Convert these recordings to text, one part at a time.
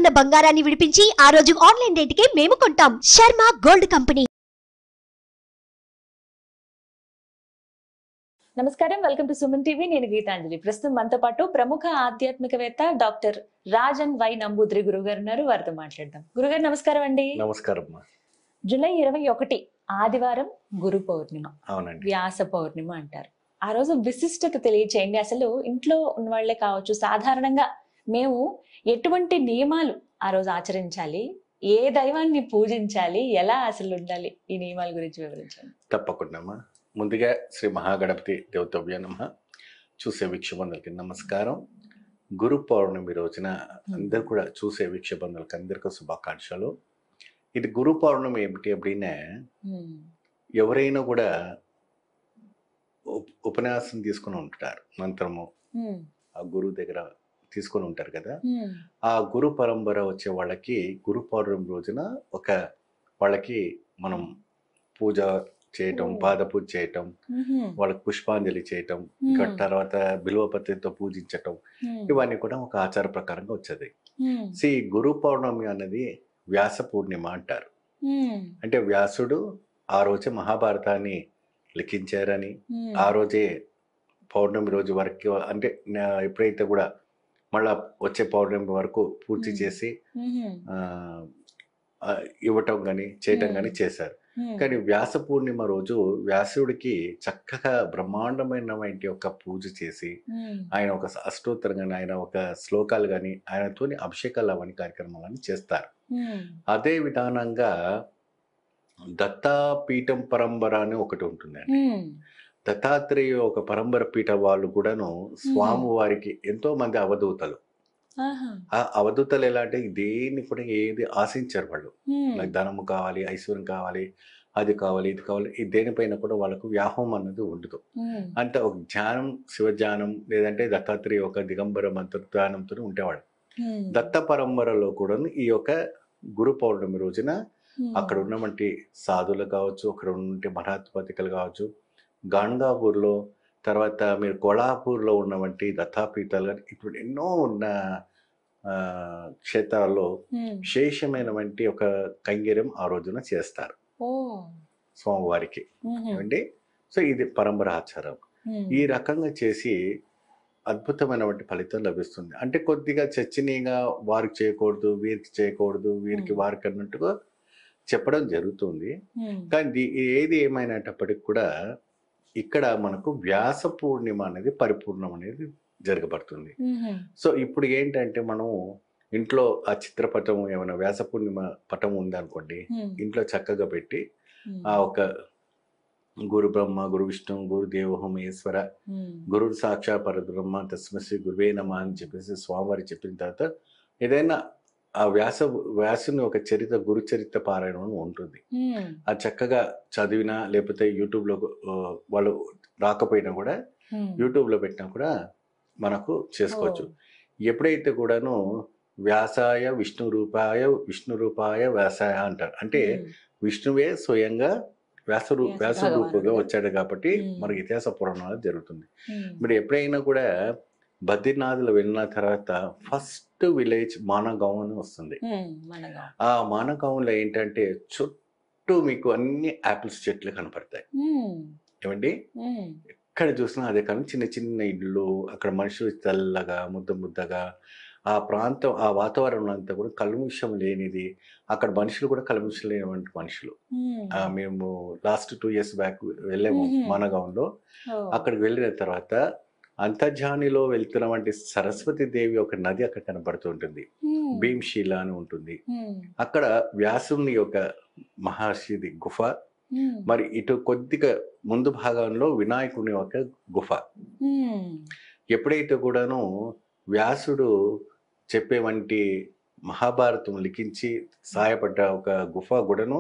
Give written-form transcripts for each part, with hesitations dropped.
తాకట్టున్న బంగారాన్ని విడిపించి ఆ రోజు ఆన్లైన్ రేటుకే మేము కొంటాం. Sharma gold company. నమస్కారం, వెల్కమ్ టు సుమన్ టీవీ. నేను గీతాంజలి. ప్రస్తుతం మనతో పాటు ప్రముఖ ఆధ్యాత్మికవేత్త డాక్టర్ రాజన్ వై నంబూద్రి గురుగారు ఉన్నారు. వారితో మాట్లాడదాం. గురుగారు నమస్కారం అండి. నమస్కారం. జూలై 21 ఆదివారం గురు పౌర్ణిమ, అవునండి, వ్యాస పౌర్ణిమ అంటారు. ఆ రోజు విశిష్టత తెలియచేయండి. అసలు ఇంట్లో ఉన్న వాళ్లే కావచ్చు, సాధారణంగా మేము ఎటువంటి నియమాలు ఆ రోజు ఆచరించాలి, ఏ దైవాన్ని పూజించాలి, ఎలా అసలు ఉండాలి, ఈ నియమాల గురించి వివరించండి. తప్పకుండా. ముందుగా శ్రీ మహాగణపతి దేవతవ్య నమః. చూసే వీక్షబంధులకి నమస్కారం. గురు పౌర్ణమి రోజున అందరు కూడా చూసే వీక్షబంధులకి అందరికీ శుభాకాంక్షలు. ఇది గురు పౌర్ణమి ఏమిటి அப்படின்னா, ఎవరైనా కూడా ఉపన్యాసం తీసుకుని ఉంటారు, మంత్రము ఆ గురువు దగ్గర తీసుకొని ఉంటారు కదా. ఆ గురు పరంపర వచ్చే వాళ్ళకి గురు పౌర్ణమి రోజున వాళ్ళకి మనం పూజ చేయటం, పాద పూజ చేయటం, వాళ్ళకి పుష్పాంజలి చేయటం, ఇంకా తర్వాత బిల్వపత్రితో పూజించటం, ఇవన్నీ కూడా ఒక ఆచార ప్రకారంగా వచ్చేది. ఈ గురు పౌర్ణమి అనేది వ్యాస పూర్ణిమ అంటారు. అంటే వ్యాసుడు ఆ రోజే మహాభారతాన్ని లిఖించారని, ఆ రోజే పౌర్ణమి రోజు వరకు, అంటే ఎప్పుడైతే కూడా మళ్ళా వచ్చే పౌర్ణమి వరకు పూర్తి చేసి ఇవ్వటం కానీ చేయటం కానీ చేశారు. కానీ వ్యాస పూర్ణిమ రోజు వ్యాసుడికి చక్కగా బ్రహ్మాండమైనటువంటి ఒక పూజ చేసి, ఆయన ఒక అష్టోత్తరం కానీ, ఆయన ఒక శ్లోకాలు కానీ, ఆయనతో అభిషేకాలు అవన్నీ కార్యక్రమాలని చేస్తారు. అదే విధానంగా దత్తాపీఠం పరంపర అని ఒకటి ఉంటుందండి. దత్తాత్రేయ ఒక పరంపర పీఠ వాళ్ళు కూడాను స్వామి వారికి ఎంతో మంది అవధూతలు. ఆ అవధూతలు ఎలా అంటే దేన్ని కూడా ఏది ఆశించారు వాళ్ళు. నాకు ధనము కావాలి, ఐశ్వర్యం కావాలి, అది కావాలి, ఇది కావాలి, ఈ దేనిపైన కూడా వాళ్ళకు వ్యాహం అన్నది ఉండదు. అంటే ఒక ధ్యానం, శివధ్యానం, లేదంటే దత్తాత్రేయ ఒక దిగంబర మంత్ర ధ్యానంతో ఉండేవాడు. దత్త పరంపరలో కూడా ఈ యొక్క గురు పౌర్ణమి రోజున అక్కడ ఉన్నటువంటి సాధువులు కావచ్చు, అక్కడ ఉన్నటువంటి మహాత్పతికలు కావచ్చు, గాంగాపూర్లో, తర్వాత మీరు కొల్హాపూర్లో ఉన్నటువంటి దత్తాపీఠాలు కానీ, ఇప్పుడు ఎన్నో ఉన్న క్షేత్రాల్లో విశేషమైనటువంటి ఒక కైంకర్యం ఆ రోజున చేస్తారు స్వామివారికి అండి. సో ఇది పరంపర ఆచారం. ఈ రకంగా చేసి అద్భుతమైనటువంటి ఫలితం లభిస్తుంది. అంటే కొద్దిగా చర్చనీయంగా వారికి చేయకూడదు, వీరికి చేయకూడదు, వీరికి వారికి అన్నట్టుగా చెప్పడం జరుగుతుంది. కానీ ఏది ఏమైనప్పటికీ కూడా ఇక్కడ మనకు వ్యాస పూర్ణిమ అనేది పరిపూర్ణం అనేది జరగబడుతుంది. సో ఇప్పుడు ఏంటంటే మనం ఇంట్లో ఆ చిత్రపటం ఏమైనా వ్యాస పూర్ణిమ పటం ఉందనుకోండి, ఇంట్లో చక్కగా పెట్టి ఆ ఒక గురు బ్రహ్మ, గురు విష్ణు, గురు దేవో మహేశ్వర, గురు సాక్షా పరబ్రహ్మ తస్మై శ్రీ గురువే నమః అని చెప్పేసి స్వామివారి చెప్పిన తర్వాత ఏదైనా ఆ వ్యాసుని ఒక గురు చరిత్ర పారాయణం ఉంటుంది. అది చక్కగా చదివినా, లేకపోతే యూట్యూబ్లో వాళ్ళు రాకపోయినా కూడా యూట్యూబ్లో పెట్టినా కూడా మనకు చేసుకోవచ్చు. ఎప్పుడైతే కూడాను వ్యాసాయ విష్ణు రూపాయ వ్యాసాయ అంటారు. అంటే విష్ణువే స్వయంగా వ్యాస రూపంగా వచ్చాడు కాబట్టి మనకి ఇతిహాస పురాణాలు జరుగుతుంది. మరి ఎప్పుడైనా కూడా బద్రీనాథ్లో వెళ్ళిన తర్వాత ఫస్ట్ విలేజ్ మానగావ్ అని వస్తుంది. ఆ మానగావ్లో ఏంటంటే చుట్టూ మీకు అన్ని యాపిల్స్ చెట్లు కనపడతాయి. ఏమండి, ఎక్కడ చూసినా అదే కానీ చిన్న చిన్న ఇళ్ళు, అక్కడ మనుషులు తెల్లగా ముద్దగా, ఆ ప్రాంతం ఆ వాతావరణం అంతా కూడా కల్ముషం లేనిది. అక్కడ మనుషులు కూడా కల్ముషం లేనివంటి మనుషులు. మేము లాస్ట్ 2 years బ్యాక్ వెళ్ళాము మానగావ్లో. అక్కడికి వెళ్ళిన తర్వాత అంతర్జానిలో వెళ్తున్నటువంటి సరస్వతి దేవి ఒక నది అక్కడ కనబడుతూ ఉంటుంది. భీమ్శీల అని ఉంటుంది. అక్కడ వ్యాసుని యొక్క మహర్షిది గుఫ, మరి ఇటు కొద్దిగా ముందు భాగంలో వినాయకుని యొక్క గుఫ. ఎప్పుడైతే కూడాను వ్యాసుడు చెప్పేవంటి మహాభారతం లిఖించి సహాయపడ్డ ఒక గుఫ కూడాను,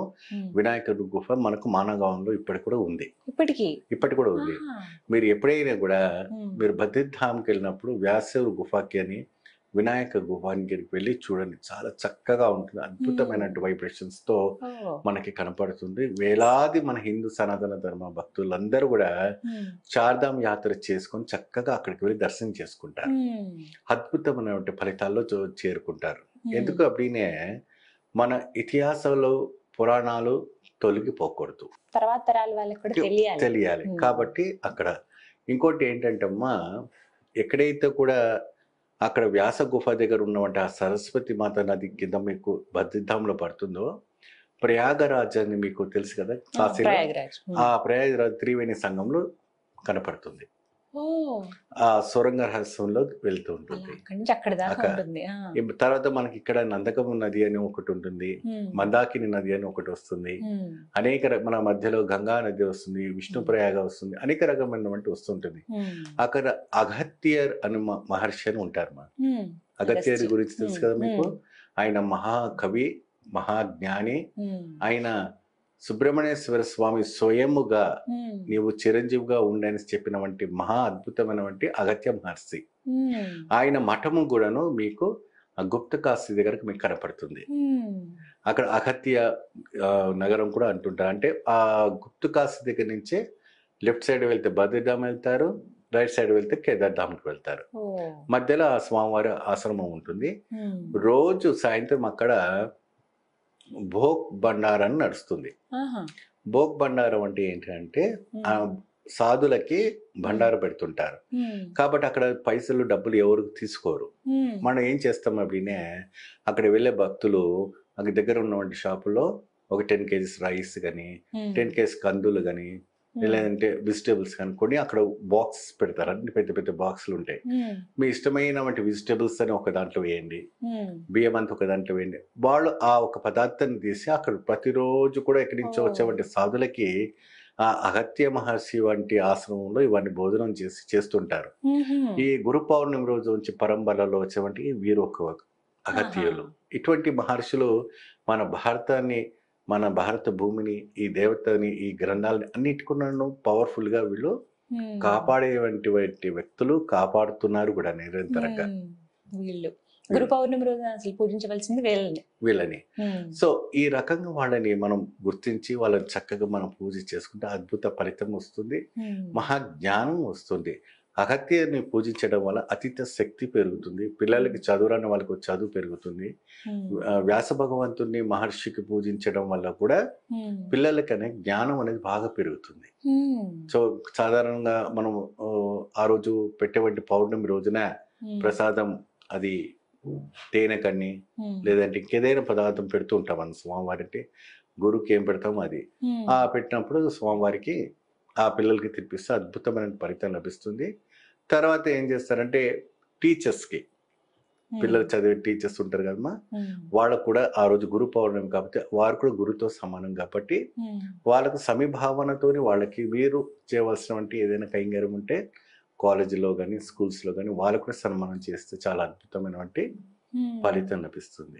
వినాయకుడి గుఫ మనకు మానగావంలో ఇప్పటికి కూడా ఉంది. ఇప్పటికి కూడా ఉంది. మీరు ఎప్పుడైనా కూడా మీరు బద్రీధామ్కి వెళ్ళినప్పుడు వ్యాసుడు గుఫకి అని వినాయక గుహానికి వెళ్ళి చూడండి, చాలా చక్కగా ఉంటుంది. అద్భుతమైనటువంటి వైబ్రేషన్స్ తో మనకి కనపడుతుంది. వేలాది మన హిందూ సనాతన ధర్మ భక్తులందరూ కూడా చార్ధామ్ యాత్ర చేసుకొని చక్కగా అక్కడికి వెళ్ళి దర్శనం చేసుకుంటారు. అద్భుతమైనటువంటి ఫలితాల్లో చేరుకుంటారు. ఎందుకు అప్పుడే మన ఇతిహాసంలో పురాణాలు తొలగిపోకూడదు, తర్వాత తరాల వాళ్ళకి కూడా తెలియాలి. కాబట్టి అక్కడ ఇంకోటి ఏంటంటే అమ్మా, ఎక్కడైతే కూడా అక్కడ వ్యాస గుఫ దగ్గర ఉన్నవంటి ఆ సరస్వతి మాత నది కింద మీకు బద్రిధాంలో పడుతుందో, ప్రయాగరాజ్ అని మీకు తెలుసు కదా, కాశీలో ఆ ప్రయాగరాజ్ త్రివేణి సంఘంలో కనపడుతుంది. ఆ సొరంగ రహస్యంలో వెళ్తూ ఉంటుంది. తర్వాత మనకి ఇక్కడ నందకము నది అని ఒకటి ఉంటుంది, మందాకిని నది అని ఒకటి వస్తుంది, అనేక మన మధ్యలో గంగా నది వస్తుంది, విష్ణు ప్రయాగ వస్తుంది, అనేక రకమైనటువంటి వస్తుంటుంది. అక్కడ అగత్యర్ అని మహర్షి అని ఉంటారు. మా అగత్యర్ గురించి తెలుసు కదా మీకు. ఆయన మహాకవి, మహాజ్ఞాని. ఆయన సుబ్రహ్మణ్యేశ్వర స్వామి స్వయముగా నీవు చిరంజీవిగా ఉండని చెప్పినటువంటి మహా అద్భుతమైనటువంటి అగత్య మహర్షి. ఆయన మఠము కూడాను మీకు గుప్త కాశీ దగ్గరకు మీకు కనపడుతుంది. అక్కడ అగత్య నగరం కూడా అంటుంటారు. అంటే ఆ గుప్త కాశీ దగ్గర నుంచే లెఫ్ట్ సైడ్ వెళ్తే బద్రీధామ్ వెళ్తారు, రైట్ సైడ్ వెళ్తే కేదార్ధామ్కి వెళ్తారు. మధ్యలో ఆ స్వామివారి ఆశ్రమం ఉంటుంది. రోజు సాయంత్రం అక్కడ భోగ్ బండారం నడుస్తుంది. భోగ్ బండారం అంటే ఏంటంటే సాధులకి బండారు పెడుతుంటారు. కాబట్టి అక్కడ పైసలు డబ్బులు ఎవరు తీసుకోరు. మనం ఏం చేస్తాం అప్పుడే, అక్కడ వెళ్ళే భక్తులు అక్కడ దగ్గర ఉన్నటువంటి షాపులో ఒక 10 kgs రైస్ కానీ, 10 kgs కందులు కానీ, లేదంటే వెజిటేబుల్స్ కనుక్కొని అక్కడ బాక్స్ పెడతారు. అన్ని పెద్ద పెద్ద బాక్సులు ఉంటాయి. మీ ఇష్టమైనటువంటి వెజిటేబుల్స్ అని ఒక దాంట్లో వేయండి, బియ్యం అంతా ఒక దాంట్లో వేయండి. వాళ్ళు ఆ ఒక పదార్థాన్ని తీసి అక్కడ ప్రతిరోజు కూడా ఎక్కడి నుంచో వచ్చేటువంటి సాధులకి ఆ అగత్య మహర్షి వంటి ఆశ్రమంలో ఇవన్నీ భోజనం చేస్తుంటారు. ఈ గురు పౌర్ణమి రోజు నుంచి పరంబరలో వచ్చేవంటి వీరు ఒక అగత్యులు. ఇటువంటి మహర్షులు మన భారతాన్ని, మన భారత భూమిని, ఈ దేవతని, ఈ గ్రంథాలని అన్నిటికున్నాను పవర్ఫుల్ గా వీళ్ళు కాపాడేటువంటి వ్యక్తులు, కాపాడుతున్నారు కూడా నిరంతరంగా. వీళ్ళు గురు పౌర్ణమి రోజున అసలు పూజించవలసింది వీళ్ళని. సో ఈ రకంగా వాళ్ళని మనం గుర్తించి వాళ్ళని చక్కగా మనం పూజ చేసుకుంటే అద్భుత ఫలితం వస్తుంది, మహాజ్ఞానం వస్తుంది. అగత్యని పూజించడం వల్ల అతీత శక్తి పెరుగుతుంది. పిల్లలకి చదువురాని వాళ్ళకు చదువు పెరుగుతుంది. వ్యాస భగవంతుని మహర్షికి పూజించడం వల్ల కూడా పిల్లలకి అనే జ్ఞానం అనేది బాగా పెరుగుతుంది. సో సాధారణంగా మనం ఆ రోజు పెట్టేటువంటి పౌర్ణమి రోజున ప్రసాదం అది తేనె కన్ని లేదంటే ఇంకేదైనా పదార్థం పెడుతూ ఉంటాం మనం స్వామివారికి. గురువుకి ఏం పెడతామో అది పెట్టినప్పుడు స్వామివారికి ఆ పిల్లలకి తినిపిస్తే అద్భుతమైన ఫలితం లభిస్తుంది. తర్వాత ఏం చేస్తారంటే టీచర్స్కి, పిల్లలు చదివే టీచర్స్ ఉంటారు కదమ్మా, వాళ్ళకు కూడా ఆ రోజు గురు పౌర్ణమి కాబట్టి వారు కూడా గురుతో సమానం కాబట్టి వాళ్ళకు సమీభావనతోని వాళ్ళకి వీరు చేయవలసినటువంటి ఏదైనా కైంగర్యం ఉంటే కాలేజీలో కానీ స్కూల్స్లో కానీ వాళ్ళకు కూడా సన్మానం చేస్తే చాలా అద్భుతమైనటువంటి ఫలితం లభిస్తుంది.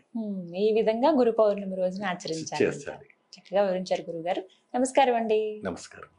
ఈ విధంగా గురు పౌర్ణమి రోజున ఆచరించాలి. చేస్తారు. చక్కగా వివరించారు గురుగారు. నమస్కారం అండి. నమస్కారం.